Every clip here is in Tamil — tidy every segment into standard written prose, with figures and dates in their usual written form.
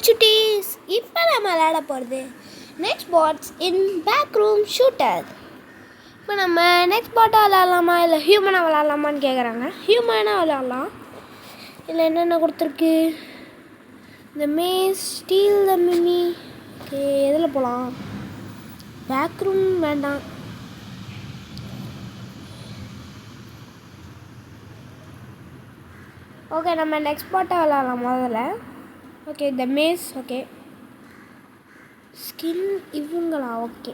சுட்டீஸ் இப்போ நம்ம விளையாட போகிறது நெக்ஸ்ட் பாட்ஸ் இன் பேக் ரூம் ஷூட்டர். இப்போ நம்ம நெக்ஸ்ட் பாட்டாக விளையாடலாமா இல்லை ஹியூமனாக விளையாடலாமான்னு கேட்குறாங்க. ஹியூமனாக விளையாடலாம். இல்லை என்னென்ன கொடுத்துருக்கு, இந்த maze steel the mini. Okay, எதில் போகலாம்? பேக் ரூம் வேண்டாம். ஓகே, நம்ம நெக்ஸ்ட் பாட்டாக விளையாடலாம் முதல்ல. Okay, the maze. Okay, skin இவங்களா? ஓகே,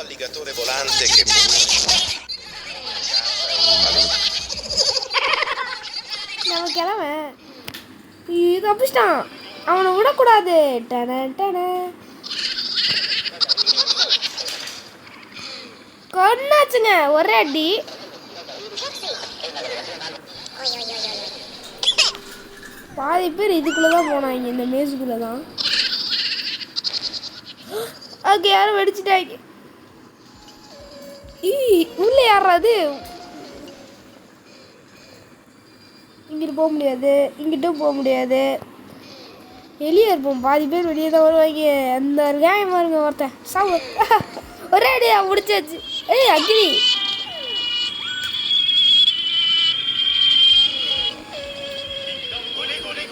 alligatore volante che நம்ம கிளம்ப தப்பிச்சிட்டான். அவனை விடக்கூடாது. கொன்னாச்சுங்க ஒரே அடி. பாதி பேர் இதுக்குள்ளே தான் போனாங்க, இந்த மேஸுக்குள்ளே தான். ஓகே, யாரும் வெடிச்சிட்டாங்க. உள்ளே யாராது? இங்கிட்டு போக முடியாது, இங்கிட்டும் போக முடியாது. வெளியே இருப்போம், பாதி பேர் வெளியே தான் வருவாங்க. அந்த ஒரு கேம் பாருங்க, ஒருத்தன் சாவு ஒரே அடியா முடிச்சாச்சு. ஏய் அக்னி,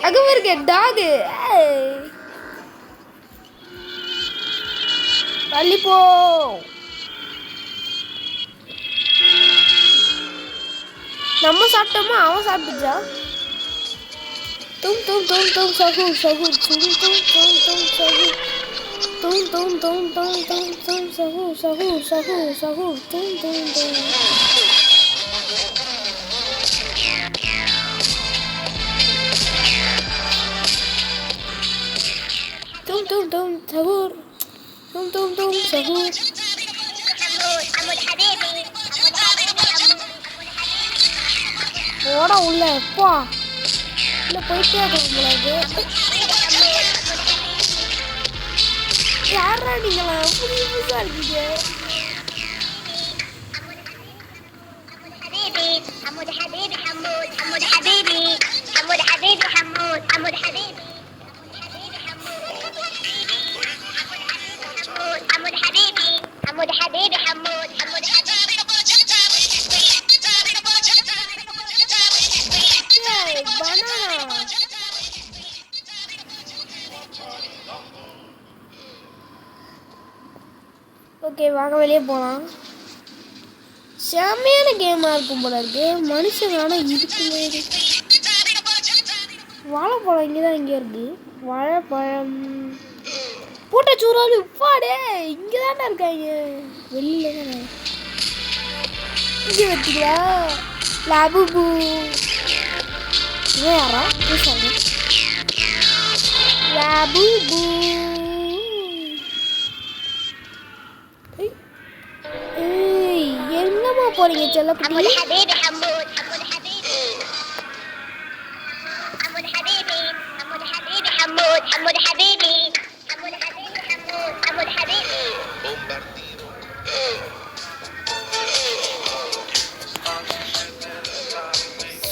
அங்கே இருக்க டாகு. தள்ளி போ. நம்ம சாப்பிட்டோமா, அவன் சாப்பிட்டுச்சா? தும் தும் தும் தும் சகு சகு தும் தும் தும் தும் சகு தும் தும் தும் தும் தும் தும் சகு சகு சகு சகு தும் தும் தும். தும் தும் தும் சகு தும் தும் தும் சகு. போடா உள்ள எப்பா இல்லை போயிட்டே இருக்கோம். யாரா நீங்களா? புதுசு புதுசாக இருக்கீங்க. ஓகே, வாங்க வெளியே போகலாம். செம்மையான கேமாக இருக்கும் போல இருக்கு. மனுஷன் ஆனால் இருக்குமே. வாழைப்பழம் இங்கே தான், இங்கே இருக்கு வாழைப்பழம். போட்ட சூறாலு உப்பாடே இங்கே தானே இருக்காங்க. வெளியில தானே இங்கே வச்சுங்களா? லாபுபு யாரா பேசாங்க? லாபுபு என்னமா போறீங்க செல்லக்குட்டி?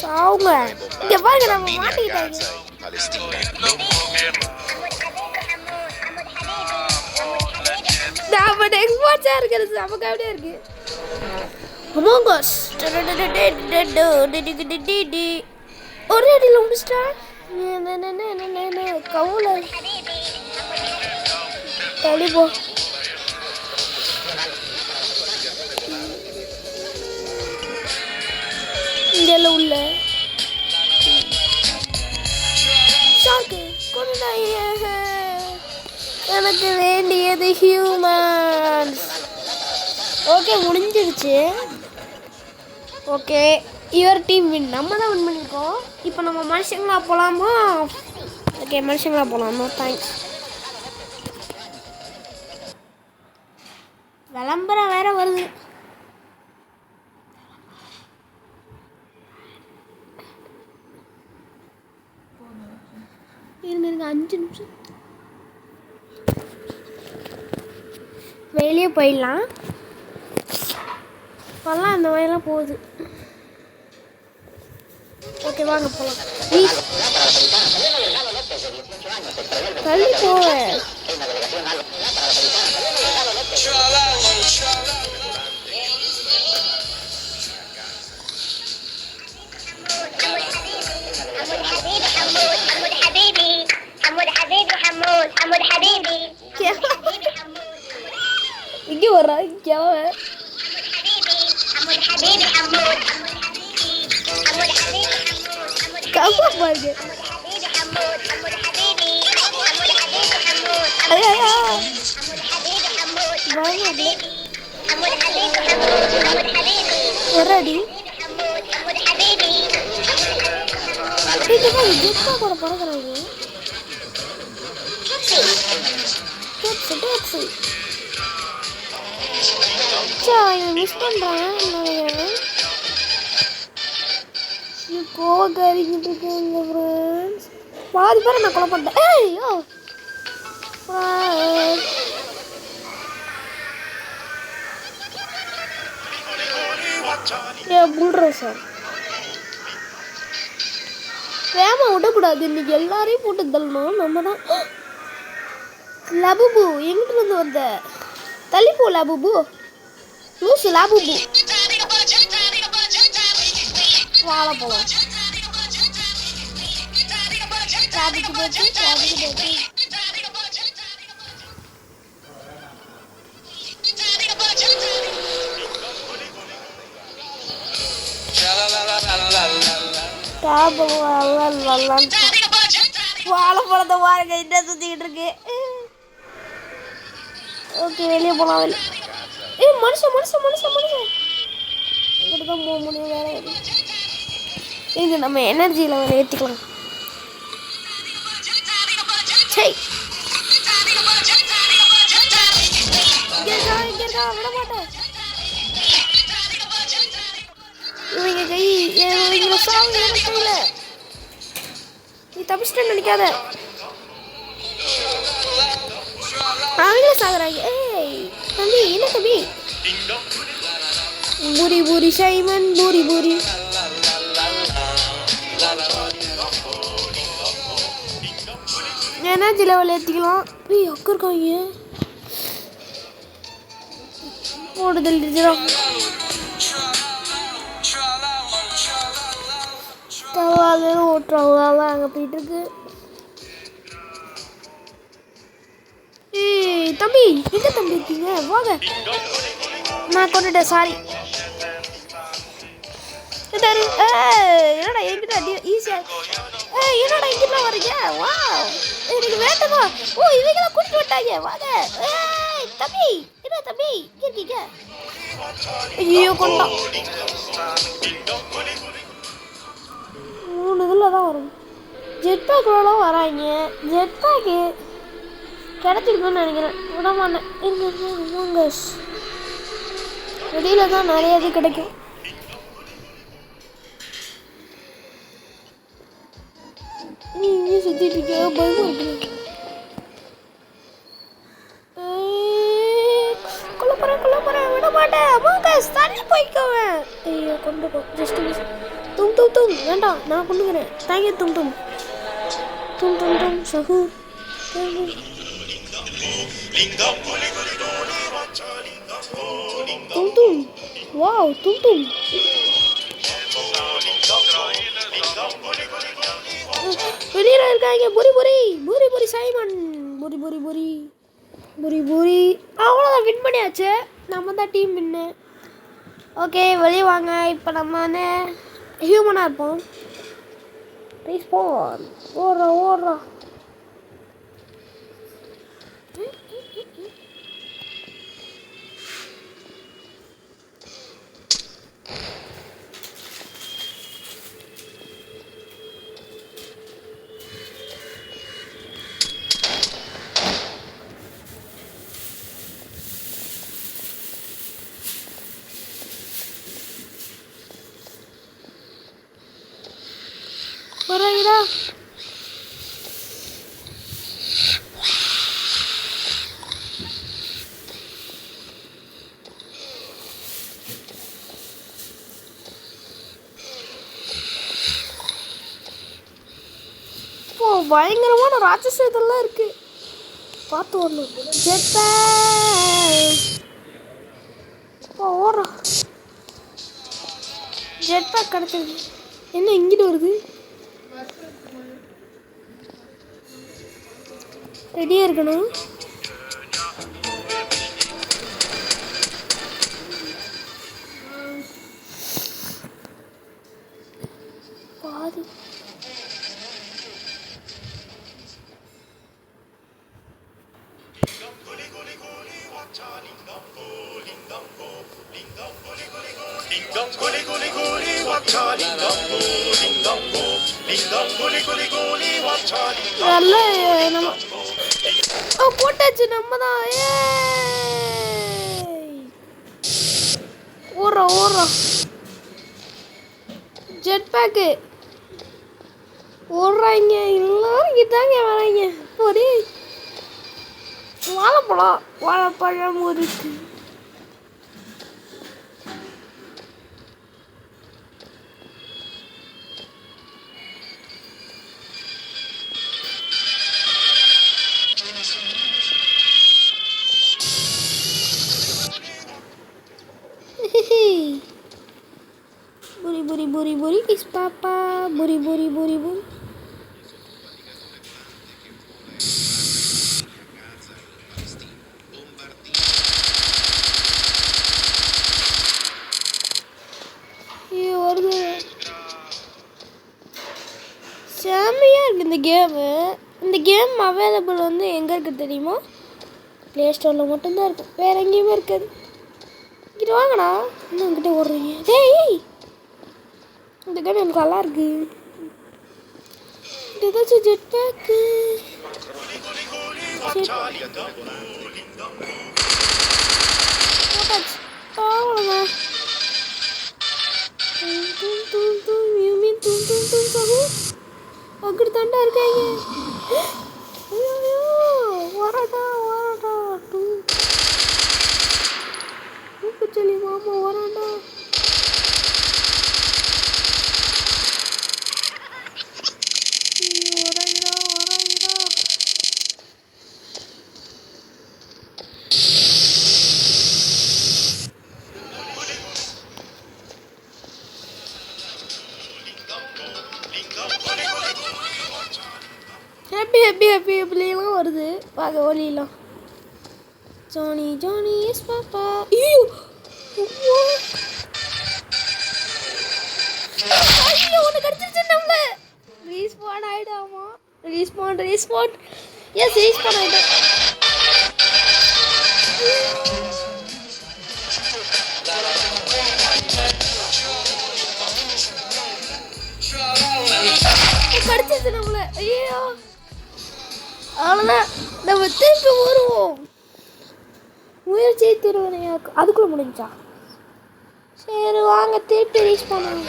சாவுங்க. இங்க பாருங்க, நம்ம மாட்டிக்கிட்டாங்க. நம்ம நெக்ஸ்ட் வாட்சா இருக்குது, நமக்கு அப்படியே இருக்கு. Among Us. ஒரே அடியில் முடிச்சிட்டா. கவுல தள்ளிப்போ. இங்கெல்லாம் உள்ள ஷாக்கு கொண்டாய. எனக்கு வேண்டியது ஹியூமன்ஸ். ஓகே, முடிஞ்சிருச்சு. Okay, your team win. நம்ம தான் வின் பண்ணியிருக்கோம். இப்போ நம்ம மனுஷங்களா போகலாமா? ஓகே, மனுஷங்களா போகலாம். No thanks. விளம்பரம் வேற வருது. இருங்க 5 நிமிஷம் வெளியே போயிடலாம். இப்போல்லாம் அந்த மாதிரிலாம் போகுது. ஓகே, வாங்க போகலாம். தள்ளி போவேன். இங்கே வர்றா இங்கே கம்மா பாருங்க. ஒரடி ஜெட்டா கூட பறக்குறாங்க. மிஸ் பண்றேன். கோகரிக்கிட்டு இருக்கேன் ஃப்ரெண்ட்ஸ். பாதி பேரை நான் கொலை பண்ணிட்டேன். ஐயோ புல்ரோசர் வேமா விடக்கூடாது. இன்னைக்கு எல்லாரையும் போட்டு தள்ளணும். நம்ம தான் லபுபு எங்கிட்ட இருந்து வந்த தள்ளிப்போ லபுபு லூசு லபுபு வாழைப்பழம் சாதிக்கு போச்சு சாதிக்கு போச்சு. வாழைப்பழத்தை வாருங்க என்ன சுத்திக்கிட்டு இருக்கு. ஓகே, வெளியே போகலாம். வெளியே மனுஷன் மனுஷன் மனுஷன் மனுஷன் இங்கிட்டு தான் போக முடியும். வேற இது நம்ம எனர்ஜி லெவல் ஏற்றிக்கலாம். சரி விட மாட்டேன். இவங்க கை இவங்க சாங் கையில நீ தப்பிச்சிட்டேன்னு நினைக்காத. அவங்களே சாகுறாங்க. ஏய் தம்பி, என்ன தம்பி? Puri puri Simon puri puri. Energy level ஏற்றிக்கலாம். ஏய் அக்கா இருக்காங்க போடுதல் இருக்கிறோம். ஓட்டுறாங்க அங்கே போயிட்டு இருக்கு. ஏய் தம்பி, எங்க தம்பி இருக்கீங்க? வாங்க. நான் கொண்டுட்டேன், சாரி. என்னடா என்கிட்ட ஈஸியா என்னடா எங்கிட்ட வரீங்க? வா, எனக்கு வேட்டமா. ஓ, இவங்களாம் கூட்டிட்டு விட்டாங்க. வாங்க. தம்பி, என்ன தம்பி இங்க இருக்கீங்க? ஐயோ கொண்டான். 3 இதில் தான் வரும். ஜெட் பேக்கெலாம் வராங்க. ஜெட் பேக்கு கிடச்சிருக்குன்னு நினைக்கிறேன். விடமாட்டேன். எங்க வெளியில தான் நிறைய இது கிடைக்கும். நீ இங்கே சுற்றிட்டு இருக்கியா? பயமா இருக்கு. குழப்பறேன் விட மாட்டேன். அமோகஸ் தள்ளி போய்க்கோவேன். ஐயோ கொண்டு போ. Just miss. தும் தும் தும் வேண்டாம், நான் கொண்டுக்கிறேன். தேங்க்யூ தும் தும் தும் தும் தும் சஹூ. தும் தும் வாவ் தும் தும். வெளியில இருக்காங்க. புரி புரி புரி புரி சைமன் புரி புரி புரி புரி புரி. அவ்வளோதான், வின் பண்ணியாச்சு. நம்ம தான் டீம் வின்னு. ஓகே, வெளியே வாங்க. இப்போ நம்ம வந்து ஹியூமனாக இருப்போம். ரீஸ்பான் ஓடுறா. வராங்கடா. இப்போ பயங்கரமான ராட்சச இதெல்லாம் இருக்கு. பார்த்து வரணும். Jet pack. இப்போ ஓடுறா. ஜெட் பேக் கிடச்சிருக்கு. என்ன இங்கிட்டு வருது? ரெடியாக இருக்கணும். பாதி நல்ல நம்ம போட்டாச்சு. நம்ம தான் ஓடுறோம். ஜெட் பேக்கு ஓடுறாங்க. எல்லாரும் இங்கிட்டாங்க வராங்க. ஒரே வாழைப்பழம் இருக்கு. Buri kiss papa, buri. ஐயோ வருது. செம்மையாக இருக்குது இந்த கேமு. இந்த கேம் அவைலபிள் வந்து எங்கே இருக்குது தெரியுமா? ப்ளே ஸ்டோரில் மட்டும்தான் இருக்கும். வேறு எங்கேயுமே இருக்காது. இங்கிட்ட வாங்கண்ணா. இன்னும் எங்கிட்ட ஓடுறீங்க? டேய் இந்த கேம் எனக்கு நல்லா இருக்கு. ஏதாச்சும் ஜெட் பேக்கு. அவ்வளோங்க. அங்கிட்டு தாண்டா இருக்காங்க. வரடா சொல்லி மாமா வராண்டா. வராங்கடா. ஹாப்பி பிள்ளைங்களாம் வருது. பார்க்க ஒலிலாம். Johnny yes papa. ஐயோ ஒன்று கிடச்சிருச்சு நம்மள. ரீஸ்பான் ஆகிடாமா? ரீஸ்பான் எஸ் ரீஸ்பான் ஆகிட்டோம். கிடச்சிருச்சு நம்மள. ஐயோ அவ்வளோதான். நம்ம திருப்பி வருவோம். முயற்சி திருவனையாக்கு. அதுக்குள்ளே முடிஞ்சா? சரி வாங்க திருப்பி ரீச் பண்ணுவோம்.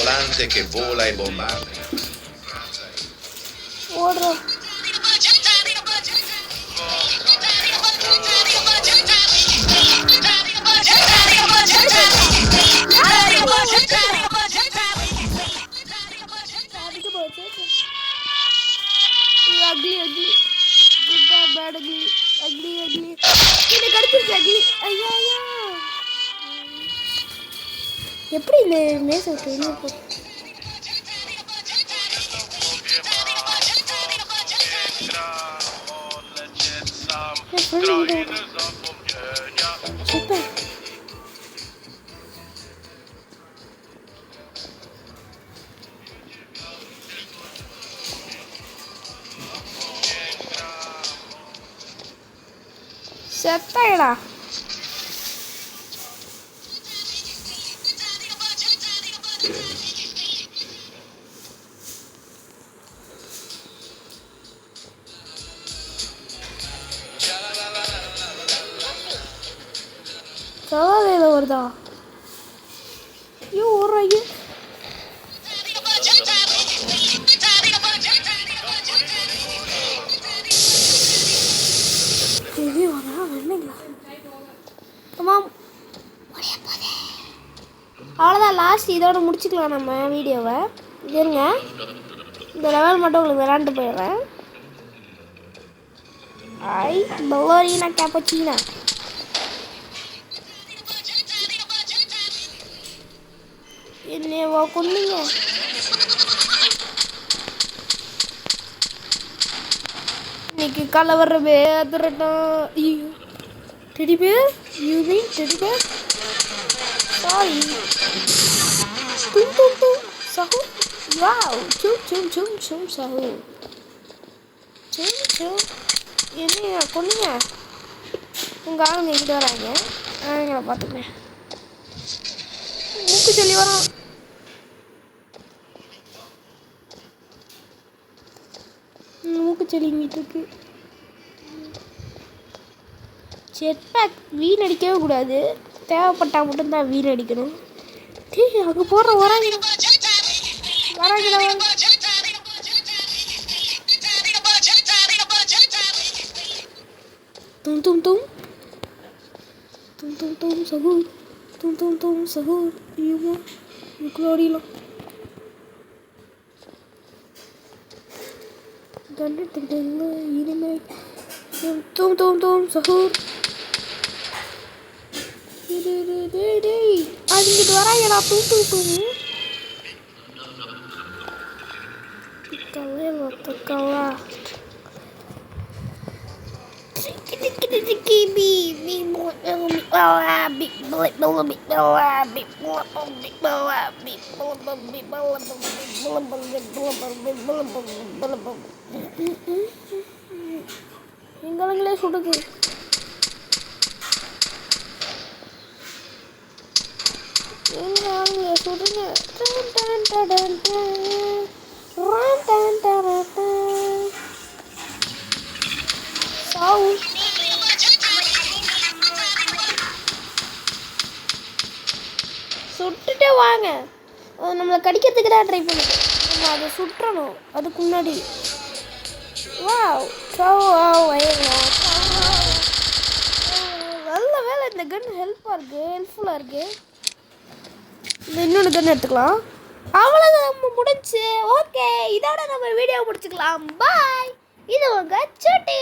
volante che vola e bombarda. ஓடுறோம். அக்லி குட் பேட் அக்லி இது கடிச்சிருச்சு. அக்லி ஐயா எப்படி இந்த மேச விட்டு என்ன போ. சூப்பர். செத்தாயடா. சவாலையில் வருதா? ஐயோ ஓடுறாங்க. இது வரா வரணுங்களா? ஆமாம். அவ்வளோதான், லாஸ்ட் இதோட முடிச்சுக்கலாம் நம்ம வீடியோவை. இருங்க, இந்த லெவல் மட்டும் உங்களுக்கு விளாண்டு போயிடுறேன். ஐ பலோரினா கேப்பச்சினா. என்னவா கொண்டீங்க? இன்னைக்கு கலவரவே அதிரட்டும். ஐயோ teddy bear, you mean teddy bear? Sorry. டும் டும் டும் சஹு. வாவ் சும் சும் சும் சும் சஹு. சும் சும். என்னையா கொண்டீங்க? உங்கள் ஆளுங்க எங்கிட்ட வராங்க. எங்களை பார்த்துக்கிறேன். மூக்கு சொல்லி வரோம். மூக்கு சொல்லிங்கிட்டு இருக்கு. ஜெட் பேக் வீணடிக்கவே கூடாது, தேவைப்பட்டால் மட்டும்தான் வீணடிக்கணும். அங்கே போடுற வராங்க வராங்க. தும் தும் தும் தும் தும் தும் சகூர், தும் தும் தும் சகூர். ஐயோ ஓடிலாம். இனிமே தும் தும் தும் சகூர். அதுங்கிட்டு வராங்கடா. தும் தும் தும் கல்லா. எங்களே சுடுது. எங்க சுடுங்க. சுட்டுட்டே வாங்க. நம்மளை கடிக்கிறதுக்கு தான் ட்ரை பண்ணுது. நம்ம அதை சுற்றணும் அதுக்கு முன்னாடி. நல்ல வேலை, இந்த கன் ஹெல்ப்ஃபுல்லாக இருக்கு. இந்த இன்னொன்று கன் எடுத்துக்கலாம். அவ்வளோதான், நம்ம முடிச்சு. ஓகே, இதோட நம்ம வீடியோ முடிச்சுக்கலாம். பாய். இது உங்கள் சுட்டி.